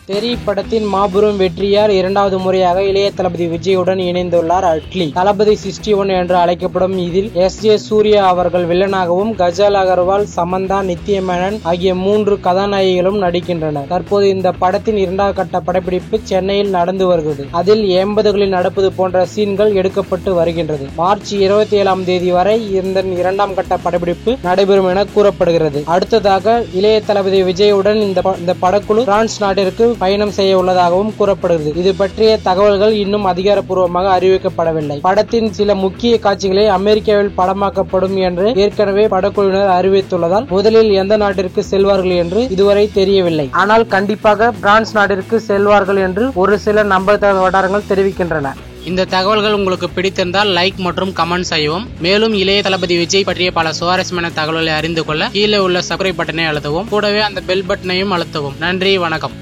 தெரி படத்தின் மாபெரும் வெற்றியால் இரண்டாவது முறையாக இளைய தளபதி விஜயுடன் இணைந்துள்ளார் அட்லி. தளபதி 61 என்று அழைக்கப்படும் இதில் S.J. சூர்யா அவர்கள் வில்லனாகவும், கஜல் அகர்வால், சமந்தா, நித்யா மேனன் ஆகிய 3 கதாநாயகிகளும் நடிக்கின்றனர். தற்போது இந்த படத்தின் இரண்டாவது கட்ட படப்பிடிப்பு சென்னையில் நடந்து வருகிறது. அதில் 80களில் நடப்பது போன்ற சீன்கள் எடுக்கப்பட்டு வருகின்றது. மார்ச் 27ஆம் தேதி வரை இந்த இரண்டாம் கட்ட படப்பிடிப்பு நடைபெறும் என கூறப்படுகிறது. அடுத்ததாக இளைய தளபதி விஜயுடன் இந்த படக்குழு பிரான்ஸ் நாட்டிற்கு பயணம் செய்ய உள்ளதாகவும் கூறப்படுகிறது. இது பற்றிய தகவல்கள் இன்னும் அதிகாரப்பூர்வமாக அறிவிக்கப்படவில்லை. படத்தின் சில முக்கிய காட்சிகளை அமெரிக்காவில் படமாக்கப்படும் என்று ஏற்கனவே படக்குழுவினர் அறிவித்துள்ளதால் முதலில் எந்த நாட்டிற்கு செல்வார்கள் என்று இதுவரை தெரியவில்லை. ஆனால் கண்டிப்பாக பிரான்ஸ் நாட்டிற்கு செல்வார்கள் என்று ஒரு சில நம்பத்தக்க வட்டாரங்கள் தெரிவிக்கின்றன. இந்த தகவல்கள் உங்களுக்கு பிடித்திருந்தால் லைக் மற்றும் கமெண்ட் செய்யவும். மேலும் இளைய தளபதி விஜய் பற்றிய பல சுவாரஸ்யமான தகவல்களை அறிந்து கொள்ள கீழே உள்ள சப்ஸ்கிரைப் பட்டனை அழுத்தவும். கூடவே அந்த பெல் பட்டனையும் அழுத்தவும். நன்றி, வணக்கம்.